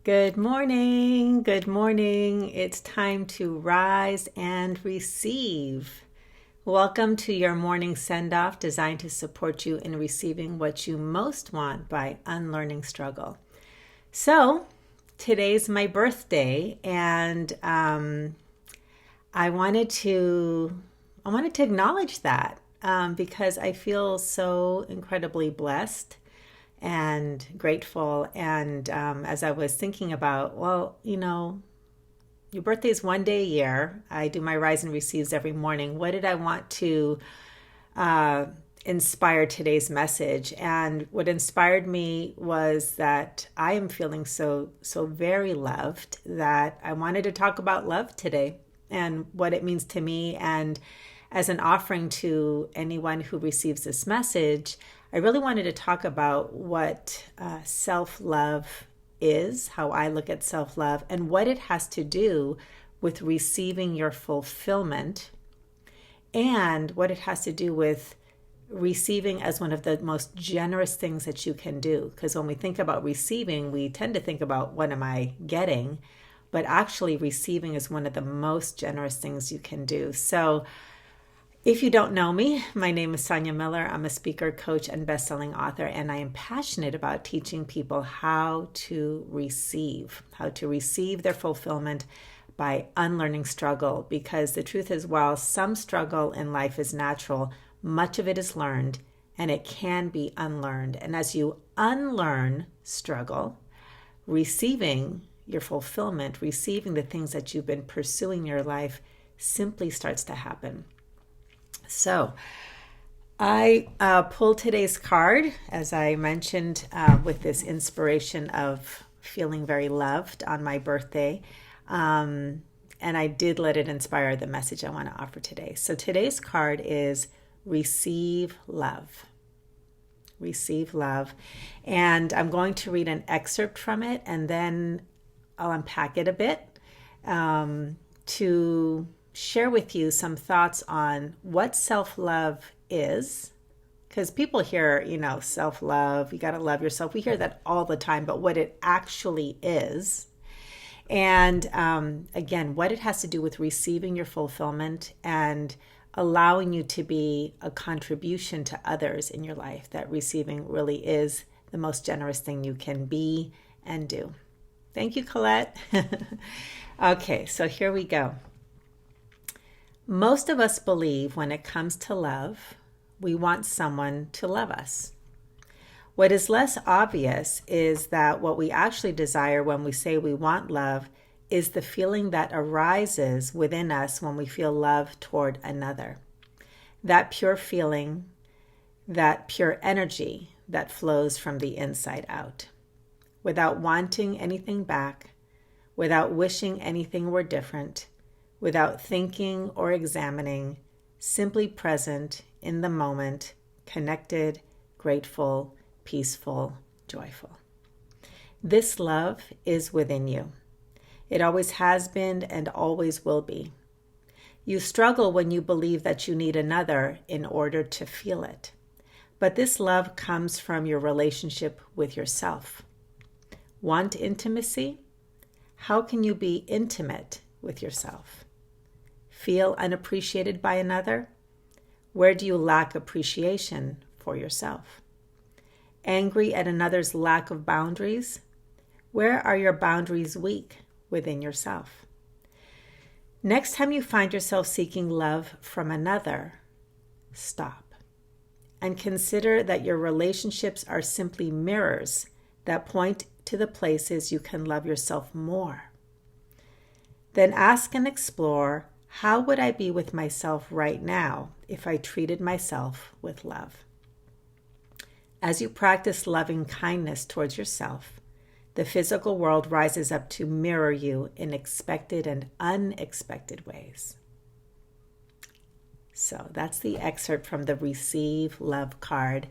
Good morning. Good morning. It's time to rise and receive. Welcome to your morning send off designed to support you in receiving what you most want by unlearning struggle. So, today's my birthday, and I wanted to acknowledge that because I feel so incredibly blessed and grateful. And as I was thinking about, your birthday is one day a year. I do my rise and receives every morning. What did I want to uh, inspire today's message? And what inspired me was that I am feeling so very loved that I wanted to talk about love today and what it means to me. And as an offering to anyone who receives this message, I really wanted to talk about what self love is, how I look at self love, and what it has to do with receiving your fulfillment, and what it has to do with receiving as one of the most generous things that you can do. Because when we think about receiving, we tend to think about what am I getting? But actually, receiving is one of the most generous things you can do. So, if you don't know me, my name is Sonia Miller. I'm a speaker, coach, and best-selling author, and I am passionate about teaching people how to receive their fulfillment by unlearning struggle. Because the truth is, while some struggle in life is natural, much of it is learned, and it can be unlearned. And as you unlearn struggle, receiving your fulfillment, receiving the things that you've been pursuing in your life simply starts to happen. So I pulled today's card, as I mentioned, with this inspiration of feeling very loved on my birthday. And I did let it inspire the message I want to offer today. So today's card is Receive Love. Receive Love. And I'm going to read an excerpt from it, and then I'll unpack it a bit to share with you some thoughts on what self-love is. Because people hear, self-love, you got to love yourself. We hear that all the time, but what it actually is. And again, what it has to do with receiving your fulfillment and allowing you to be a contribution to others in your life. That receiving really is the most generous thing you can be and do. Thank you, Colette. Okay, so here we go. Most of us believe when it comes to love, we want someone to love us. What is less obvious is that what we actually desire when we say we want love is the feeling that arises within us when we feel love toward another. That pure feeling, that pure energy that flows from the inside out. Without wanting anything back, without wishing anything were different, without thinking or examining, simply present in the moment, connected, grateful, peaceful, joyful. This love is within you. It always has been and always will be. You struggle when you believe that you need another in order to feel it. But this love comes from your relationship with yourself. Want intimacy? How can you be intimate with yourself? Feel unappreciated by another? Where do you lack appreciation for yourself? Angry at another's lack of boundaries? Where are your boundaries weak within yourself? Next time you find yourself seeking love from another, stop and consider that your relationships are simply mirrors that point to the places you can love yourself more. Then ask and explore, how would I be with myself right now if I treated myself with love? As you practice loving kindness towards yourself, the physical world rises up to mirror you in expected and unexpected ways. So that's the excerpt from the Receive Love card.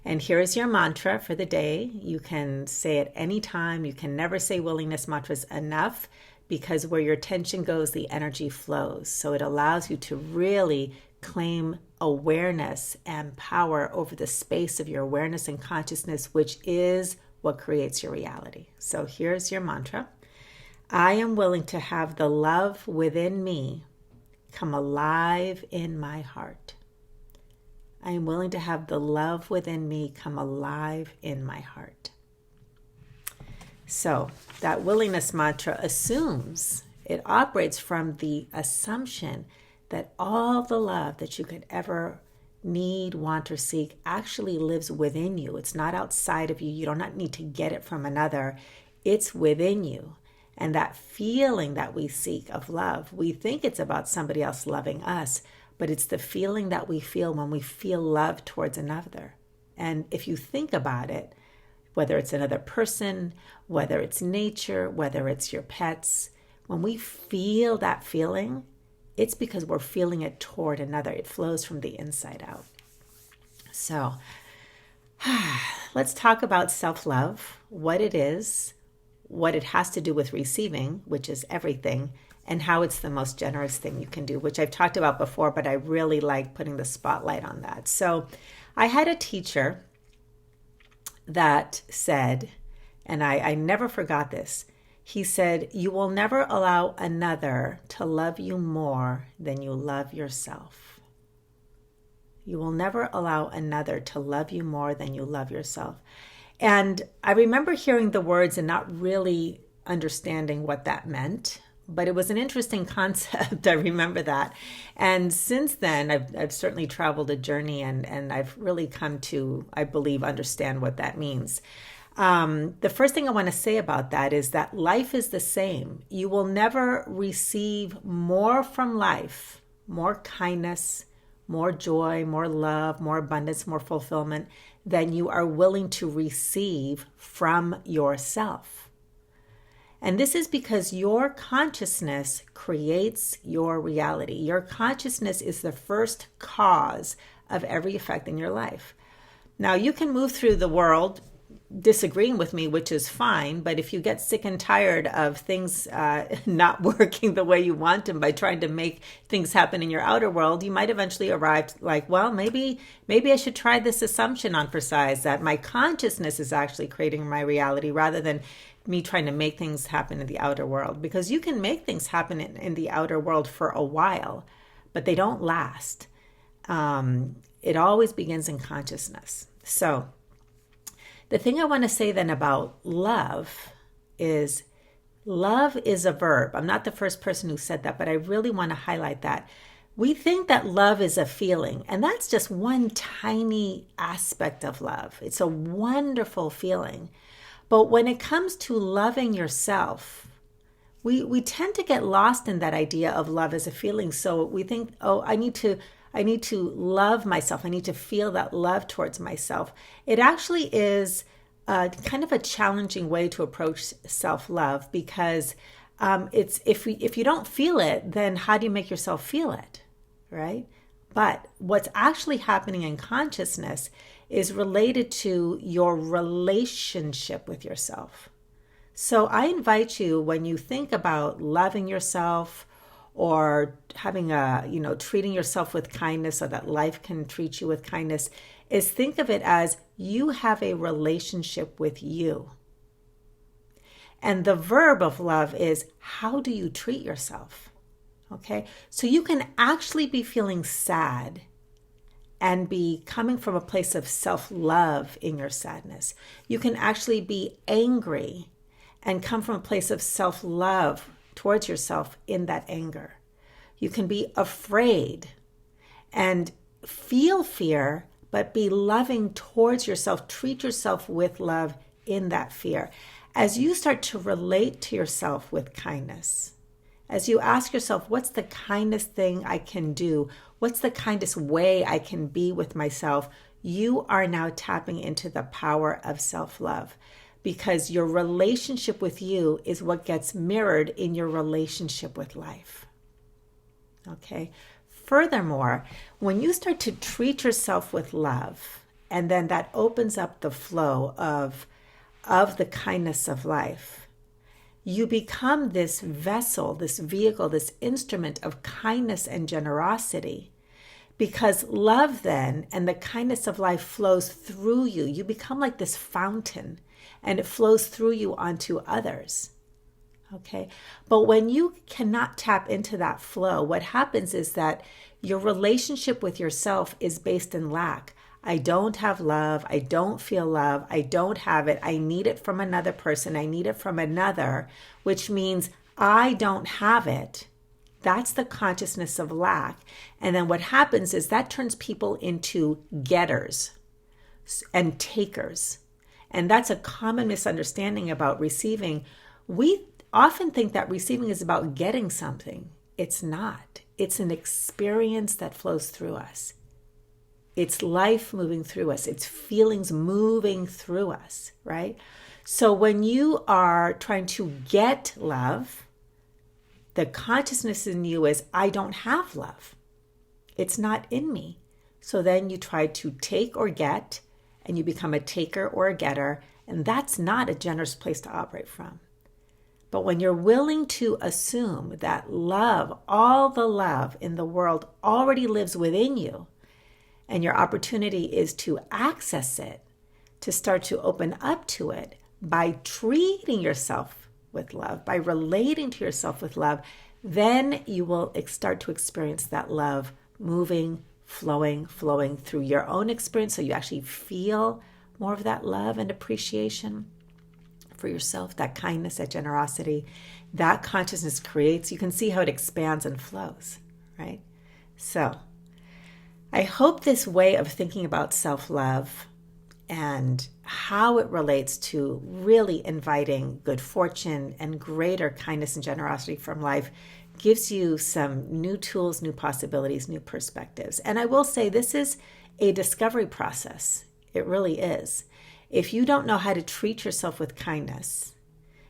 And here is your mantra for the day. You can say it anytime. You can never say willingness mantras enough, because where your attention goes, the energy flows. So it allows you to really claim awareness and power over the space of your awareness and consciousness, which is what creates your reality. So here's your mantra. I am willing to have the love within me come alive in my heart. I am willing to have the love within me come alive in my heart. So that willingness mantra assumes, it operates from the assumption that all the love that you could ever need, want, or seek actually lives within you. It's not outside of you. You do not need to get it from another. It's within you. And that feeling that we seek of love, we think it's about somebody else loving us, but it's the feeling that we feel when we feel love towards another. And if you think about it, whether it's another person, whether it's nature, whether it's your pets, when we feel that feeling, it's because we're feeling it toward another. It flows from the inside out. So let's talk about self-love, what it is, what it has to do with receiving, which is everything, and how it's the most generous thing you can do, which I've talked about before, but I really like putting the spotlight on that. So I had a teacher that said, and I never forgot this, he said, you will never allow another to love you more than you love yourself. You will never allow another to love you more than you love yourself. And I remember hearing the words and not really understanding what that meant, but it was an interesting concept. I remember that. And since then, I've certainly traveled a journey and I've really come to, I believe, understand what that means. The first thing I want to say about that is that life is the same. You will never receive more from life, more kindness, more joy, more love, more abundance, more fulfillment than you are willing to receive from yourself. And this is because your consciousness creates your reality. Your consciousness is the first cause of every effect in your life. Now, you can move through the world disagreeing with me, which is fine, but if you get sick and tired of things not working the way you want them by trying to make things happen in your outer world, you might eventually arrive like, well, maybe I should try this assumption on for size that my consciousness is actually creating my reality rather than me trying to make things happen in the outer world. Because you can make things happen in the outer world for a while, but they don't last. It always begins in consciousness. So the thing I want to say then about love is a verb. I'm not the first person who said that, but I really want to highlight that. We think that love is a feeling, and that's just one tiny aspect of love. It's a wonderful feeling. But when it comes to loving yourself, we tend to get lost in that idea of love as a feeling. So we think, oh, I need to love myself. I need to feel that love towards myself. It actually is kind of a challenging way to approach self-love because it's if you don't feel it, then how do you make yourself feel it, right? But what's actually happening in consciousness is related to your relationship with yourself. So I invite you, when you think about loving yourself or having treating yourself with kindness so that life can treat you with kindness, is think of it as you have a relationship with you. And the verb of love is, how do you treat yourself? Okay, so you can actually be feeling sad and be coming from a place of self-love in your sadness. You can actually be angry and come from a place of self-love towards yourself in that anger. You can be afraid and feel fear, but be loving towards yourself. Treat yourself with love in that fear. As you start to relate to yourself with kindness, as you ask yourself, what's the kindest thing I can do? What's the kindest way I can be with myself? You are now tapping into the power of self-love, because your relationship with you is what gets mirrored in your relationship with life. Okay. Furthermore, when you start to treat yourself with love, and then that opens up the flow of the kindness of life, you become this vessel, this vehicle, this instrument of kindness and generosity. Because love then and the kindness of life flows through you. You become like this fountain. and it flows through you onto others. Okay. But when you cannot tap into that flow, what happens is that your relationship with yourself is based in lack. I don't have love. I don't feel love. I don't have it. I need it from another person. I need it from another, which means I don't have it. That's the consciousness of lack. And then what happens is that turns people into getters and takers. And that's a common misunderstanding about receiving. We often think that receiving is about getting something. It's not. It's an experience that flows through us. It's life moving through us. It's feelings moving through us, right? So when you are trying to get love, the consciousness in you is, I don't have love. It's not in me. So then you try to take or get, and you become a taker or a getter, and that's not a generous place to operate from. But when you're willing to assume that love, all the love in the world already lives within you, and your opportunity is to access it, to start to open up to it by treating yourself with love, by relating to yourself with love, then you will start to experience that love moving, flowing through your own experience. So you actually feel more of that love and appreciation for yourself, that kindness, that generosity, that consciousness creates. You can see how it expands and flows, right? So I hope this way of thinking about self-love and how it relates to really inviting good fortune and greater kindness and generosity from life gives you some new tools, new possibilities, new perspectives. And I will say this is a discovery process. It really is. If you don't know how to treat yourself with kindness,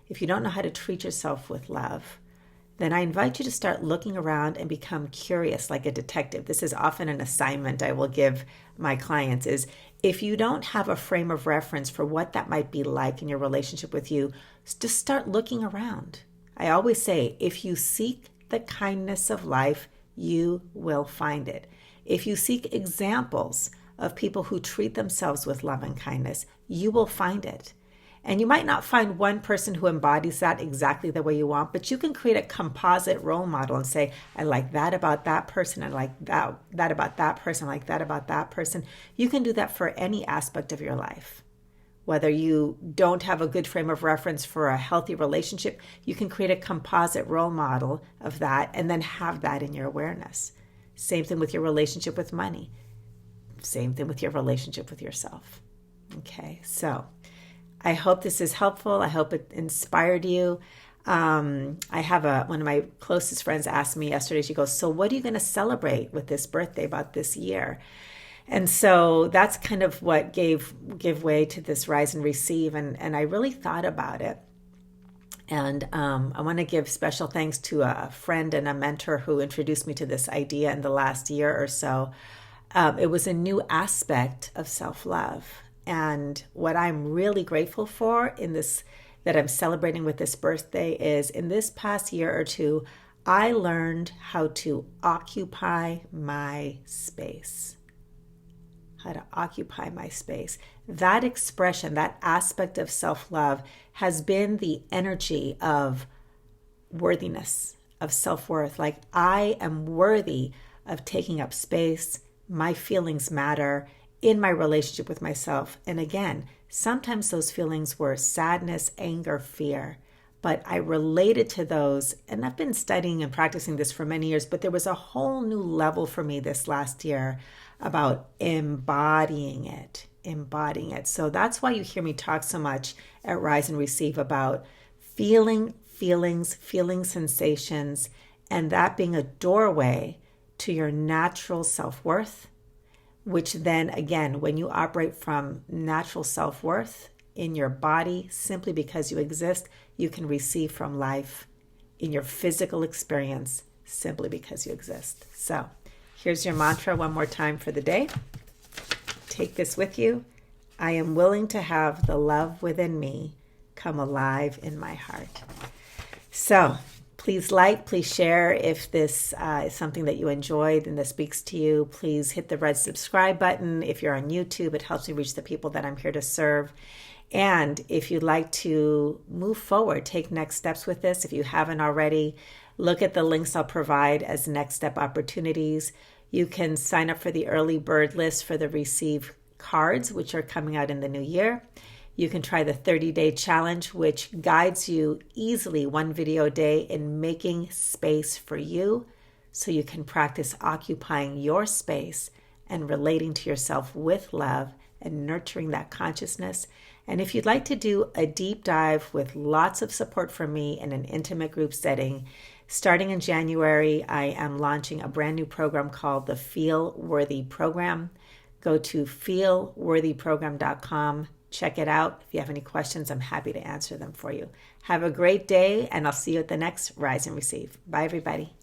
if you don't know how to treat yourself with love, then I invite you to start looking around and become curious like a detective. This is often an assignment I will give my clients is if you don't have a frame of reference for what that might be like in your relationship with you, just start looking around. I always say, if you seek the kindness of life, you will find it. If you seek examples of people who treat themselves with love and kindness, you will find it. And you might not find one person who embodies that exactly the way you want, but you can create a composite role model and say, I like that about that person. I like that about that person. I like that about that person. You can do that for any aspect of your life. Whether you don't have a good frame of reference for a healthy relationship, you can create a composite role model of that and then have that in your awareness. Same thing with your relationship with money. Same thing with your relationship with yourself. Okay, so I hope this is helpful. I hope it inspired you. I have one of my closest friends asked me yesterday, she goes, so what are you going to celebrate with this birthday about this year? And so that's kind of what give way to this rise and receive. And I really thought about it. And I want to give special thanks to a friend and a mentor who introduced me to this idea in the last year or so. It was a new aspect of self-love. And what I'm really grateful for in this, that I'm celebrating with this birthday is in this past year or two, I learned how to occupy my space. How to occupy my space. That expression, that aspect of self-love has been the energy of worthiness, of self-worth. Like I am worthy of taking up space. My feelings matter in my relationship with myself. And again, sometimes those feelings were sadness, anger, fear, but I related to those. And I've been studying and practicing this for many years, but there was a whole new level for me this last year about embodying it. So that's why you hear me talk so much at Rise and Receive about feeling feelings, feeling sensations, and that being a doorway to your natural self-worth, which then again, when you operate from natural self-worth in your body, simply because you exist, you can receive from life in your physical experience simply because you exist. So here's your mantra one more time for the day. Take this with you. I am willing to have the love within me come alive in my heart. So please like, please share if this is something that you enjoyed and that speaks to you. Please hit the red subscribe button. If you're on YouTube, it helps me reach the people that I'm here to serve. And if you'd like to move forward, take next steps with this, if you haven't already, look at the links I'll provide as next step opportunities. You can sign up for the early bird list for the receive cards, which are coming out in the new year. You can try the 30-day challenge, which guides you easily one video a day in making space for you so you can practice occupying your space and relating to yourself with love and nurturing that consciousness. And if you'd like to do a deep dive with lots of support from me in an intimate group setting, starting in January, I am launching a brand new program called the Feel Worthy Program. Go to feelworthyprogram.com. Check it out. If you have any questions, I'm happy to answer them for you. Have a great day, and I'll see you at the next Rise and Receive. Bye, everybody.